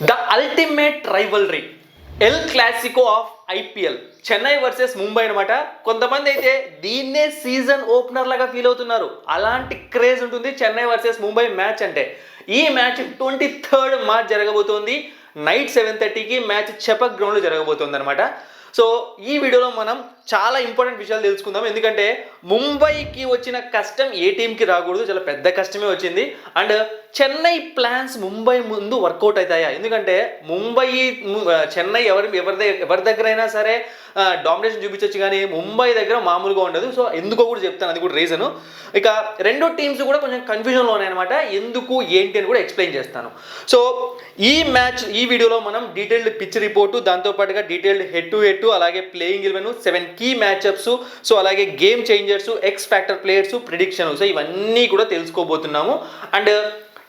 The ultimate rivalry El Clasico of IPL Chennai versus Mumbai అనమాట. కొంతమంది అయితే దీన్నే సీజన్ ఓపెనర్ లాగా ఫీల్ అవుతున్నారు. అలాంటి క్రేజ్ ఉంటుంది చెన్నై వర్సెస్ ముంబై మ్యాచ్ అంటే. ఈ మ్యాచ్ 23rd మార్చ్ జరగబోతోంది. నైట్ 7:30కి మ్యాచ్ చెపక్ గ్రౌండ్లో జరగబోతోంది అనమాట. సో ఈ వీడియోలో మనం చాలా ఇంపార్టెంట్ విషయాలు తెలుసుకుందాం. ఎందుకంటే ముంబైకి వచ్చిన కష్టం ఏ టీంకి రాకూడదు, చాలా పెద్ద కష్టమే వచ్చింది. అండ్ చెన్నై ప్లాన్స్ ముంబై ముందు వర్కౌట్ అవుతాయా? ఎందుకంటే చెన్నై ఎవరి దగ్గర అయినా సరే డామినేషన్ చూపించవచ్చు, కానీ ముంబై దగ్గర మామూలుగా ఉండదు. సో ఎందుకో కూడా చెప్తాను, అది కూడా రీజను. ఇక రెండు టీమ్స్ కూడా కొంచెం కన్ఫ్యూజన్లో ఉన్నాయన్నమాట. ఎందుకు ఏంటి అని కూడా ఎక్స్ప్లెయిన్ చేస్తాను. సో ఈ వీడియోలో మనం డీటెయిల్డ్ పిచ్ రిపోర్టు, దాంతోపాటుగా డీటెయిల్డ్ హెడ్ టు హెడ్, అలాగే ప్లేయింగ్ 11, 7 కీ మ్యాచ్అప్స్, సో అలాగే game changers, X factor players, prediction, so ఇవన్నీ కూడా తెలుసుకోబోతున్నాము. అండ్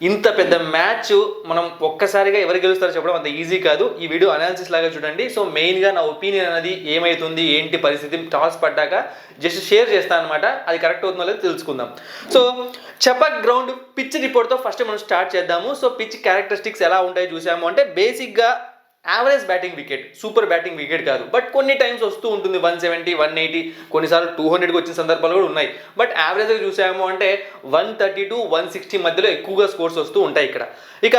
ఇంత పెద్ద మ్యాచ్ మనం ఒక్కసారిగా ఎవరు గెలుస్తారో చెప్పడం అంత ఈజీ కాదు. ఈ వీడియో అనాలిసిస్ లాగా చూడండి. సో మెయిన్గా నా ఒపీనియన్ అనేది ఏమవుతుంది, ఏంటి పరిస్థితి, టాస్ పడ్డాక జస్ట్ షేర్ చేస్తాను అనమాట. అది కరెక్ట్ అవుతుందో లేదో తెలుసుకుందాం. సో చెపక్ గ్రౌండ్ పిచ్ రిపోర్ట్తో ఫస్ట్ మనం స్టార్ట్ చేద్దాము. సో పిచ్ క్యారెక్టరిస్టిక్స్ ఎలా ఉంటాయో చూసాము అంటే, బేసిక్గా average batting wicket, super batting wicket కాదు. బట్ కొన్ని టైమ్స్ వస్తూ ఉంటుంది 170, 180, కొన్నిసార్లు 200కి వచ్చిన సందర్భాలు కూడా ఉన్నాయి. బట్ యావరేజ్గా చూసాము అంటే 130 to 160 మధ్యలో ఎక్కువగా స్కోర్స్ వస్తూ ఉంటాయి ఇక్కడ. ఇక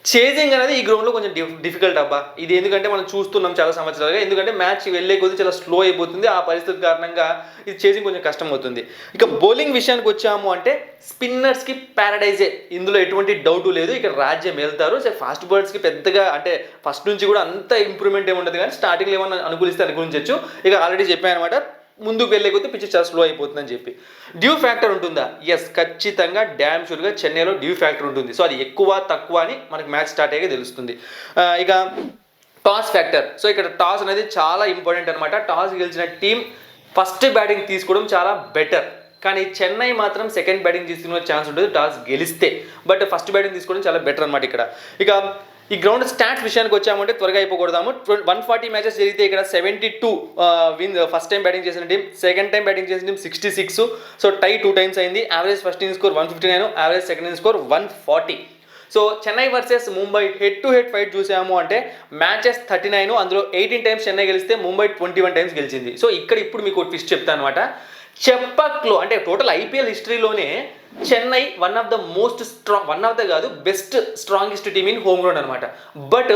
చేజింగ్ అనేది ఈ గ్రౌండ్లో కొంచెం డిఫికల్ట్ అబ్బా. ఇది ఎందుకంటే మనం చూస్తున్నాం చాలా సంవత్సరాలుగా. ఎందుకంటే మ్యాచ్ వెళ్ళే కొద్దీ చాలా స్లో అయిపోతుంది. ఆ పరిస్థితి కారణంగా ఇది చేజింగ్ కొంచెం కష్టం అవుతుంది. ఇక బౌలింగ్ విషయానికి వచ్చాము అంటే స్పిన్నర్స్కి ప్యారడైజే, ఇందులో ఎటువంటి డౌట్ లేదు. ఇక్కడ రాజ్యం వెళ్తారు. సో ఫాస్ట్ బౌలర్స్కి పెద్దగా అంటే ఫస్ట్ నుంచి కూడా అంత ఇంప్రూవ్మెంట్ ఏమి ఉండదు, కానీ స్టార్టింగ్లో ఏమన్నా అనుకూలిస్తే అనుకూలించవచ్చు. ఇక ఆల్రెడీ చెప్పాను అనమాట, ముందుకు వెళ్ళే కొద్దీ పిచ్ చాలా స్లో అయిపోతుందని చెప్పి. డ్యూ ఫ్యాక్టర్ ఉంటుందా? ఎస్, ఖచ్చితంగా డ్యామ్ షూర్గా చెన్నైలో డ్యూ ఫ్యాక్టర్ ఉంటుంది. సో అది ఎక్కువ తక్కువ అని మనకి మ్యాచ్ స్టార్ట్ అయ్యాక తెలుస్తుంది. ఇక టాస్ ఫ్యాక్టర్. సో ఇక్కడ టాస్ అనేది చాలా ఇంపార్టెంట్ అనమాట. టాస్ గెలిచిన టీం ఫస్ట్ బ్యాటింగ్ తీసుకోవడం చాలా బెటర్, కానీ చెన్నై మాత్రం సెకండ్ బ్యాటింగ్ తీసుకునే ఛాన్స్ ఉంటుంది టాస్ గెలిస్తే. బట్ ఫస్ట్ బ్యాటింగ్ తీసుకోవడం చాలా బెటర్ అనమాట ఇక్కడ. ఇక ఈ గ్రౌండ్ స్టాట్స్ విషయానికి వచ్చామంటే త్వరగా అయిపోకూడదాము. 140 మ్యాచెస్ జరిగితే ఇక్కడ 72 ఫస్ట్ టైం బ్యాటింగ్ చేసిన టీం, సెకండ్ టైం బ్యాటింగ్ చేసిన టీం 66. సో టై 2 times అయింది. Average first inning score 159, average second inning score 140. So Chennai versus Mumbai head to head fight చూసాము అంటే మ్యాచెస్ 39, అందులో 18 times చెన్నై గెలిస్తే ముంబై 21 times గెలిచింది. సో ఇక్కడ ఇప్పుడు మీకు ట్విస్ట్ చెప్తాను అనమాట. చెపక్లో అంటే టోటల్ ఐపీఎల్ హిస్టరీలోనే చెన్నై వన్ ఆఫ్ ద కాదు, best strongest team in home ground అనమాట. బట్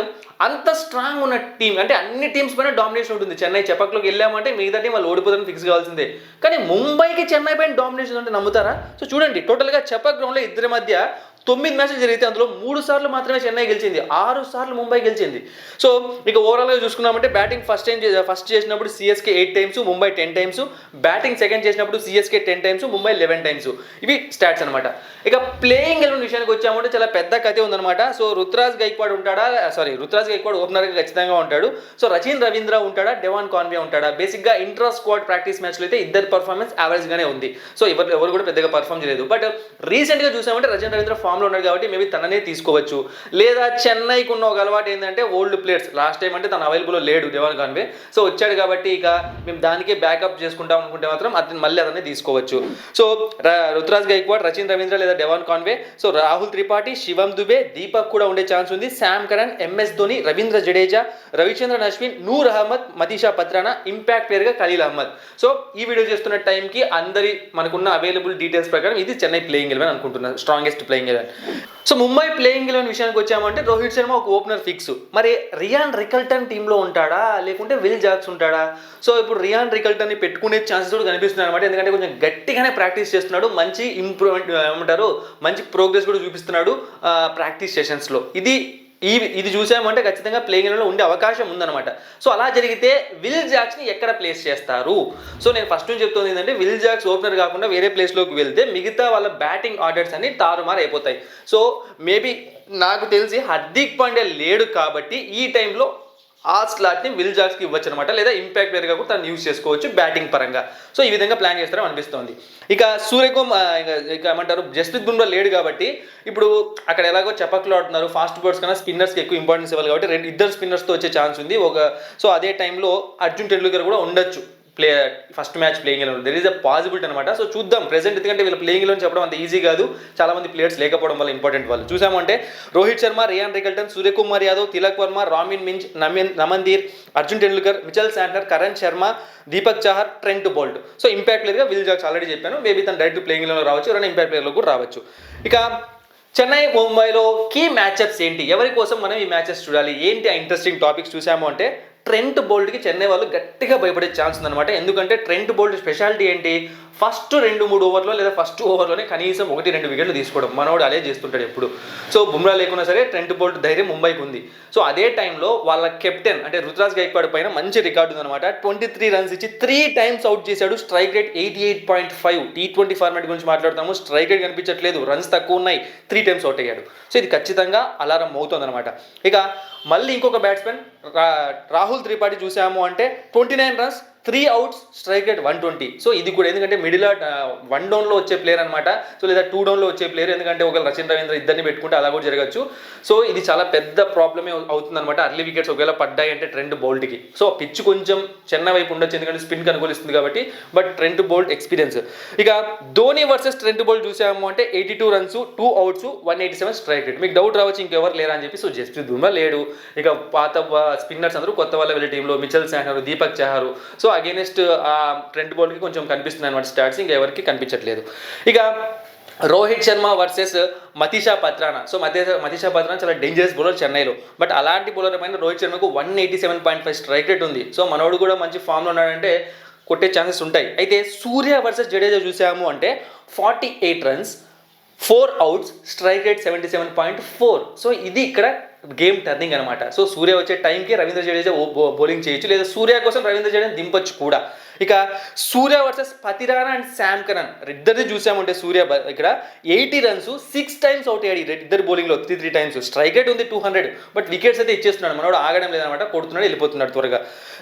అంత స్ట్రాంగ్ ఉన్న టీం అంటే అన్ని టీమ్స్ పైన డామినేషన్ ఉంటుంది. చెన్నై చెపక్లోకి వెళ్ళామంటే మిగతా టీం వాళ్ళు ఓడిపోతారని ఫిక్స్ కావాల్సిందే. కానీ ముంబైకి చెన్నై పైన డామినేషన్ అంటే నమ్ముతారా? సో చూడండి, టోటల్గా చెపక్ గ్రౌండ్లో ఇద్దరి మధ్య 9 మ్యాచెస్ జరిగితే అందులో 3 సార్లు మాత్రమే చెన్నై గెలిచింది, 6 సార్లు ముంబై గెలిచింది. సో ఇక ఓవరాల్గా చూసుకున్నామంటే బ్యాటింగ్ ఫస్ట్ చేసినప్పుడు CSK 8 times, Mumbai 10 times. Batting second చేసినప్పుడు సిఎస్కే 10 times, ముంబై 11 times. ఇవి స్టాట్స్ అనమాట. ఇక ప్లేయింగ్ 11 విషయానికి వచ్చామంటే చాలా పెద్ద కథే ఉందన్నమాట. సో రుతురాజ్ గైక్వాడ్ ఓపెనర్గా ఖచ్చితంగా ఉంటాడు. సో రచిన్ రవీంద్ర ఉంటాడా, డెవాన్ కాన్వే ఉంటాడా? బేసిక్గా ఇంట్రా స్క్వాడ్ ప్రాక్టీస్ మ్యాచ్లో అయితే ఇద్దరు పర్ఫార్మెన్స్ యావరేజ్గానే ఉంది. సో ఎవరు కూడా పెద్దగా పర్ఫార్మ్ చేయలేదు. బట్ రీసెంట్గా చూసామంటే రచిన్ రవీంద్ర ఫామ్లో ఉన్నాడు కాబట్టి మేబీ తననే తీసుకోవచ్చు. లేదా చెన్నైకి ఉన్న ఒక అలవాటు ఏంటంటే ఓల్డ్ ప్లేయర్స్, లాస్ట్ టైం అంటే తను అవైలబుల్లో లేడు డెవాన్ కాన్వే, సో వచ్చాడు కాబట్టి ఇక మేము దానికే బ్యాకప్ చేసుకుంటాం అనుకుంటే మాత్రం అతన్ని తీసుకోవచ్చు. సో రుతురాజ్ గైక్వాడ్, రచిన్ రవీంద్ర లేదా Devon Conway. So Rahul Tripathi, Shivam Dube, Deepak కూడా ఉండే ఛాన్స్ ఉంది. Sam Curran, MS Dhoni, Ravindra Jadeja, Ravichandran Ashwin, Noor Ahmad, Matheesha Pathirana, impact ప్లేయర్గా ఖలీల్ అహ్మద్. సో ఈ వీడియో చేస్తున్న టైంకి మనకున్న అవైలబుల్ డీటెయిల్స్ ప్రకారం ఇది చెన్నై ప్లేయింగ్ 11 అనుకుంటున్నాను, strongest playing 11. So Mumbai playing 11 విషయానికి వచ్చామంటే రోహిత్ శర్మ ఒక ఓపెనర్ ఫిక్స్. మరి రియాన్ రికల్టన్ టీంలో ఉంటాడా లేకుంటే విల్ జాక్స్ ఉంటాడా? సో ఇప్పుడు రియాన్ రికల్టన్ని పెట్టుకునే ఛాన్సెస్ కూడా కనిపిస్తున్నాయి అనమాట. ఎందుకంటే కొంచెం గట్టిగానే ప్రాక్టీస్ చేస్తున్నాడు, మంచి ఇంప్రూవ్మెంట్ మంచి ప్రోగ్రెస్ కూడా చూపిస్తున్నాడు ప్రాక్టీస్ సెషన్స్లో. ఇది చూసామంటే ఖచ్చితంగా ప్లేయింగ్ 11లో ఉండే అవకాశం ఉందన్నమాట. సో అలా జరిగితే విల్ జాక్స్ని ఎక్కడ ప్లేస్ చేస్తారు? సో నేను ఫస్ట్ నుంచి చెప్తుంది ఏంటంటే, విల్ జాక్స్ ఓపెనర్ కాకుండా వేరే ప్లేస్లోకి వెళ్తే మిగతా వాళ్ళ బ్యాటింగ్ ఆర్డర్స్ అన్ని తారుమారు అయిపోతాయి. సో మేబీ నాకు తెలిసి హార్దిక్ పాండ్యా లేడు కాబట్టి ఈ టైంలో ఆ స్లాట్ని విల్ జాక్స్కి ఇవ్వచ్చు అనమాట. లేదా ఇంపాక్ట్ ప్లేయర్గా కూడా తను యూజ్ చేసుకోవచ్చు బ్యాటింగ్ పరంగా. సో ఈ విధంగా ప్లాన్ చేస్తారో అనిపిస్తుంది. ఇక ఇక ఏమంటారు, జస్ప్రీత్ బుమ్రా లేడు కాబట్టి ఇప్పుడు అక్కడ ఎలాగో చెపక్లో ఆడుతున్నారు, ఫాస్ట్ బౌలర్స్ కన్నా స్పిన్నర్స్కి ఎక్కువ ఇంపార్టెన్స్ ఇవ్వాలి కాబట్టి ఇద్దరు స్పిన్నర్స్తో వచ్చే ఛాన్స్ ఉంది. సో అదే టైంలో అర్జున్ టెండూల్కర్ కూడా ఉండొచ్చు play first match playing eleven there is a possibility అనమాట. సో చూద్దాం ప్రెసెంట్, ఎందుకంటే వీళ్ళు ప్లేయింగ్ ఎలెవెన్ చెప్పడం అంత ఈజీ కాదు, చాలా మంది ప్లేయర్స్ లేకపోవడం వల్ల ఇంపార్టెంట్ వాళ్ళు. చూసామంటే Rohit Sharma, Ryan Rickelton, Suryakumar Yadav, Tilak Varma, Robin Minz, Naman Dhir, Arjun Tendulkar, Mitchell Santner, Karan Sharma, Deepak Chahar, Trent Boult. So impact ప్లేయర్గా విల్ జాక్స్ ఆల్రెడీ చెప్పాను, మేబీ తను డైరెక్ట్ ప్లేయింగ్ ఎలెవెన్లో రావచ్చు, ఎవరైనా ఇంపాక్ట్ ప్లేయర్లో కూడా రావచ్చు. ఇక చెన్నై ముంబైలో కీ మ్యాచ్అప్స్ ఏంటి, ఎవరి కోసం మనం ఈ మ్యాచెస్ చూడాలి, ఏంటి ఆ ఇంట్రెస్టింగ్ టాపిక్స్ చూసాము అంటే ట్రెంట్ బోల్ట్కి చెన్నై వాళ్ళు గట్టిగా భయపడే ఛాన్స్ ఉందన్నమాట. ఎందుకంటే ట్రెంట్ బోల్ట్ స్పెషాలిటీ ఏంటి, ఫస్ట్ 2-3 ఓవర్లో లేదా ఫస్ట్ ఓవర్లోనే కనీసం 1-2 వికెట్లు తీసుకోవడం, మనోడు అదే చేస్తుంటాడు ఎప్పుడు. సో బుమ్రా లేకున్నా సరే ట్రెంట్ బోల్ట్ ధైర్యం ముంబైకి ఉంది. సో అదే టైంలో వాళ్ళ కెప్టెన్ అంటే రుతురాజ్ గైక్వాడ్ పైన మంచి రికార్డు ఉందన్నమాట. 23 రన్స్ ఇచ్చి 3 టైమ్స్ అవుట్ చేశాడు, స్ట్రైక్ రేట్ 88.5. T20 ఫార్మాట్ గురించి మాట్లాడుతాము, స్ట్రైక్ రేట్ కనిపించట్లేదు, రన్స్ తక్కువ ఉన్నాయి, 3 టైమ్స్ అవుట్ అయ్యాడు. సో ఇది ఖచ్చితంగా అలారం అవుతుందన్నమాట. ఇక మళ్ళీ ఇంకొక బ్యాట్స్మెన్ రాహుల్ త్రిపాఠి చూసాము అంటే 29 runs, 3 outs, strike rate 120. So ఇది కూడా ఎందుకంటే మిడిల్ 1 డౌన్లో వచ్చే ప్లేయర్ అనమాట, సో లేదా 2 డౌన్లో వచ్చే ప్లేయర్, ఎందుకంటే ఒకవేళ రచిన్ రవీంద్ర ఇద్దరిని పెట్టుకుంటే అలా కూడా జరగచ్చు. సో ఇది చాలా పెద్ద ప్రాబ్లమే అవుతుందన్నమాట, అర్లీ వికెట్స్ ఒకవేళ పడ్డాయి అంటే ట్రెంట్ బోల్ట్కి. సో పిచ్ కొంచెం చెన్నై వైపు ఉండొచ్చు, ఎందుకంటే స్పిన్కి అనుకూలిస్తుంది కాబట్టి, బట్ ట్రెంట్ బోల్ట్ ఎక్స్పీరియన్స్. ఇక ధోని వర్సెస్ ట్రెంట్ బోల్ట్ చూసాము అంటే 82 రన్స్, 2 outs, 187 స్ట్రైక్ రేట్. మీకు డౌట్ రావచ్చు ఇంకెవరు లేరా అని చెప్పి. సో జస్ప్రీత్ బుమ్రా లేడు, ఇక పాత స్పిన్నర్స్ అందరూ కొత్త వాళ్ళ వెళ్ళే టీంలో Mitchell Santner, Deepak Chahar. So against Trent బోల్ట్కి కొంచెం కనిపిస్తుంది అనమాట స్టాట్స్, ఇంకా ఎవరికి కనిపించట్లేదు. ఇక రోహిత్ శర్మ వర్సెస్ మతీషా పత్రానా. సో మతీషా పత్రానా చాలా డేంజరస్ బౌలర్ చెన్నైలో, బట్ అలాంటి బౌలర్ పైన రోహిత్ శర్మకు 187.5 స్ట్రైక్ రేట్ ఉంది. సో మనోడు కూడా మంచి ఫామ్లో ఉన్నాడంటే కొట్టే ఛాన్సెస్ ఉంటాయి. అయితే సూర్య వర్సెస్ జడేజా చూసాము అంటే 48 runs, 4 outs, strike rate 77.4. So ఇది ఇక్కడ గేమ్ టర్నింగ్ అనమాట. సో సూర్య వచ్చే టైంకి రవీంద్ర జడేజా బౌలింగ్ చేయొచ్చు, లేదా సూర్య కోసం రవీంద్ర జడేజా దింపొచ్చు కూడా. ఇక Surya versus Pathirana and Sam Curran ఇద్దరిది చూసామంటే సూర్య ఇక్కడ 80 రన్స్, 6 టైమ్స్ అవుట్ అయ్యాడు ఇద్దరు బౌలింగ్లో, 3 టైమ్స్. స్ట్రైక్ రేట్ ఉంది 200, బట్ వికెట్స్ అయితే ఇచ్చేస్తున్నాడు, మనోడు ఆగడం లేదనమాట, కొడుతున్నాడు, వెళ్ళిపోతున్నాడు త్వరగా.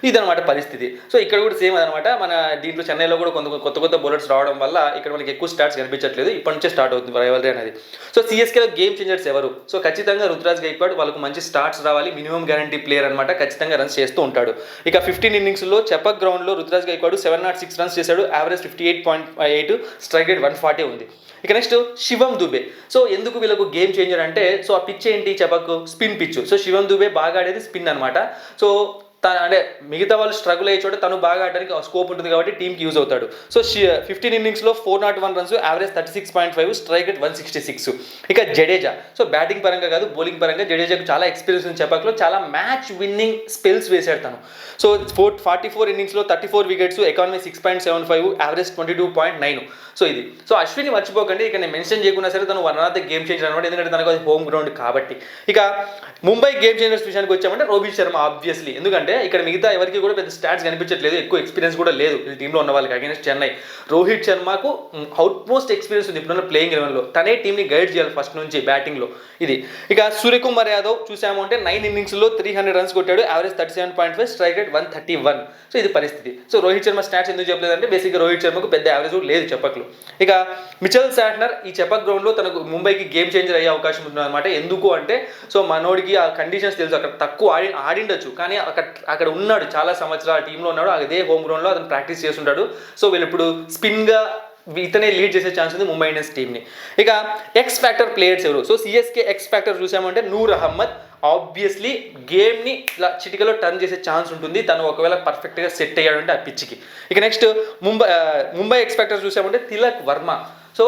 ఇదనమాట పరిస్థితి. సో ఇక్కడ కూడా సేమ్ అదనమాట, మన దీంట్లో చెన్నైలో కూడా కొత్త బౌలర్స్ రావడం వల్ల ఇక్కడ మనకి ఎక్కువ స్టార్ట్స్ కనిపించట్లేదు, ఇప్పటి నుంచే స్టార్ట్ అవుతుంది రైవల్రీ అనేది. సో సిఎస్కేలో గేమ్ చేంజర్స్ ఎవరు, సో ఖచ్చితంగా రుతురాజ్ గైక్వాడ్, వాళ్ళకు మంచి స్టార్ట్స్ రావాలి, మినిమం గ్యారంటీ ప్లేయర్ అనమాట, ఖచ్చితంగా రన్స్ చేస్తూ ఉంటాడు. ఇక 15 ఇన్నింగ్స్లో చెపక్ గ్రౌండ్లో రుతురాజ్ గైక్వాడ్ 706 రన్స్ చేశాడు, యావరేజ్ 58.8, స్ట్రైక్ రేట్ 140 ఉంది. ఇక నెక్స్ట్ శివం దుబే. సో ఎందుకు వీళ్ళకు గేమ్ చేంజర్ అంటే, సో ఆ పిచ్ ఏంటి, చెపక్ స్పిన్ పిచ్. సో శివం దుబే బాగా ఆడేది స్పిన్ అనమాట. సో అంటే మిగతా వాళ్ళు స్ట్రగుల్ అయ్యే చోట తను బాగా ఆడడానికి స్కోప్ ఉంటుంది కాబట్టి టీంకి యూజ్ అవుతాడు. సో 15 ఇన్నింగ్స్లో 401 రన్స్, యావరేజ్ 36.5, స్ట్రైక్ రేట్ 166. ఇక జడేజా. సో బ్యాటింగ్ పరంగా కాదు, బౌలింగ్ పరంగా జడేజాకు చాలా ఎక్స్పీరియన్స్ ఉంది చెపక్లో, చాలా మ్యాచ్ విన్నింగ్ స్పెల్స్ వేసాడు తను. సో 44 ఇన్నింగ్స్లో 34 వికెట్స్, ఎకానమీ 6.75, యావరేజ్ 22.9. సో ఇది. సో అశ్విని మర్చిపోకండి, ఇక నేను మెన్షన్ చేయకున్నా సరే తను one of the game changer అనమాట, ఎందుకంటే తనకు అది హోమ్ గ్రౌండ్ కాబట్టి. ఇక ముంబై గేమ్ చేంజర్స్ విషయానికి వచ్చామంటే రోహిత్ శర్మ ఆబ్వియస్లీ, ఎందుకంటే ఇక్కడ మిగతా ఎవరికి కూడా పెద్ద స్టాట్స్ కనిపించట్లేదు, ఎక్కువ ఎక్స్పీరియన్స్ కూడా లేదు ఈ టీంలో ఉన్న వాళ్ళకి అగైన్స్ చెన్నై. రోహిత్ శర్మకు అవుట్మోస్ట్ ఎక్స్పీరియన్స్ ఉంది ఇప్పుడున్న ప్లేయింగ్ ఎలెవెన్లో, తనే టీంని గైడ్ చేయాలి ఫస్ట్ నుంచి బ్యాటింగ్లో ఇది. ఇక సూర్యకుమార్ యాదవ్ చూసాము అంటే 9 ఇన్నింగ్స్లో 300 రన్స్ కొట్టాడు, యావరేజ్ 37.5, స్ట్రైక్ రేట్ 131. సో ఇది పరిస్థితి. సో రోహిత్ శర్మ స్టాట్స్ ఎందుకు చెప్పలేదంటే బేసిక్గా రోహిత్ శర్మకు పెద్ద యావరేజ్ కూడా లేదు చెపక్లో. ఇక మిచెల్ శాంట్నర్ ఈ చెపక్ గ్రౌండ్లో తనకు ముంబైకి గేమ్ చేంజర్ అయ్యే అవకాశం ఉంటుంది అనమాట. ఎందుకు అంటే, సో మనోడికి ఆ కండిషన్స్ తెలుసు, అక్కడ తక్కువ ఆడిండొచ్చు, కానీ అక్కడ ఉన్నాడు చాలా సంవత్సరాలు టీంలో ఉన్నాడు, అదే హోమ్ గ్రౌండ్లో అతను ప్రాక్టీస్ చేస్తుంటాడు. సో వీళ్ళు ఇప్పుడు స్పిన్గా ఇతనే లీడ్ చేసే ఛాన్స్ ఉంది ముంబై ఇండియన్స్ టీమ్ని. ఇక ఎక్స్ ఫ్యాక్టర్ ప్లేయర్స్ ఎవరు, సో సిఎస్కే ఎక్స్ ఫ్యాక్టర్ చూసామంటే నూర్ అహ్మద్. ఆబ్వియస్లీ గేమ్ని ఇలా చిటికలో టర్న్ చేసే ఛాన్స్ ఉంటుంది, తను ఒకవేళ పర్ఫెక్ట్గా సెట్ అయ్యాడంటే ఆ పిచ్కి. ఇక నెక్స్ట్ ముంబై ఎక్స్ ఫ్యాక్టర్ చూసామంటే తిలక్ వర్మ. సో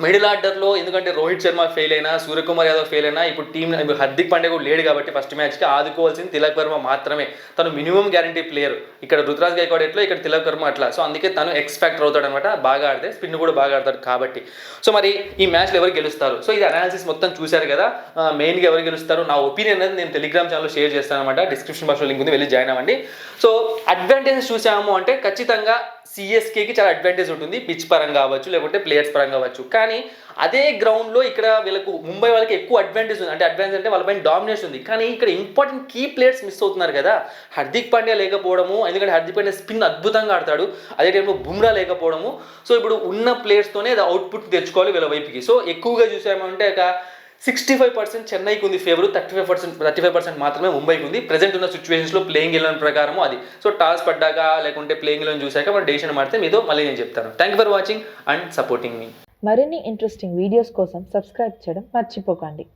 మిడిల్ ఆర్డర్లో ఎందుకంటే రోహిత్ శర్మ ఫెయిల్ అయినా, సూర్యకుమార్ యాదవ్ ఫెయిల్ అయినా, ఇప్పుడు టీం హార్దిక్ పాండ్యా కూడా లేడు కాబట్టి ఫస్ట్ మ్యాచ్కి ఆదుకోవాల్సింది తిలక్ వర్మ మాత్రమే. తను మినిమం గ్యారంటీ ప్లేయర్, ఇక్కడ రుతురాజ్ గైక్వాడ్ ఎట్లా, ఇక్కడ తిలక్ వర్మ అట్లా. సో అందుకే తను ఎక్స్ ఫ్యాక్టర్ అవుతాడు అనమాట, బాగా ఆడితే స్పిన్ కూడా బాగా ఆడతాడు కాబట్టి. సో మరి ఈ మ్యాచ్లో ఎవరు గెలుస్తారు, సో ఇది అనాలిసిస్ మొత్తం చూశారు కదా, మెయిన్గా ఎవరు గెలుస్తారు నా ఒపీనియన్ అనేది నేను టెలిగ్రామ్ ఛానల్లో షేర్ చేస్తాను అనమాట, డిస్క్రిప్షన్ బాక్స్లో లింక్ ఉంది, వెళ్ళి జాయిన్ అవ్వండి. సో అడ్వాంటేజెస్ చూసాము అంటే ఖచ్చితంగా సిఎస్కేకి చాలా అడ్వాంటేజ్ ఉంటుంది, పిచ్ పరంగా కావచ్చు, లేకుంటే ప్లేయర్స్ పరంగా కావచ్చు. కానీ అదే గ్రౌండ్లో ఇక్కడ వీళ్ళకు ముంబై వాళ్ళకి ఎక్కువ అడ్వాంటేజ్ ఉంది, అంటే అడ్వాంటేజ్ అంటే వాళ్ళపైన డామినేషన్ ఉంది. కానీ ఇక్కడ ఇంపార్టెంట్ కీ ప్లేయర్స్ మిస్ అవుతున్నారు కదా, హార్దిక్ పాండ్యా లేకపోవడము, ఎందుకంటే హార్దిక్ పాండ్యా స్పిన్ అద్భుతంగా ఆడతాడు, అదే టైంలో బుమ్రా లేకపోవడము. సో ఇప్పుడు ఉన్న ప్లేయర్స్తోనే అది అవుట్పుట్ తెచ్చుకోవాలి వీళ్ళ వైపుకి. సో ఎక్కువగా చూసామంటే ఒక 65% చెన్నైకి ఉంది ఫేవర్, 35% మాత్రమే ముంబైకి ఉంది. ప్రెజెంట్ ఉన్న సిచ్యువేషన్స్లో ప్లేయింగ్ ఎలెవెన్ ప్రకారం అది. సో టాస్ పడ్డాక లేకుంటే ప్లేయింగ్ ఎలెవెన్ చూశాక మన డెసిషన్ మారితే మీతో మళ్ళీ నేను చెప్తాను. Thank you for watching and supporting మీ. మరిన్ని ఇంట్రెస్టింగ్ వీడియోస్ కోసం సబ్స్క్రైబ్ చేయడం మర్చిపోకండి.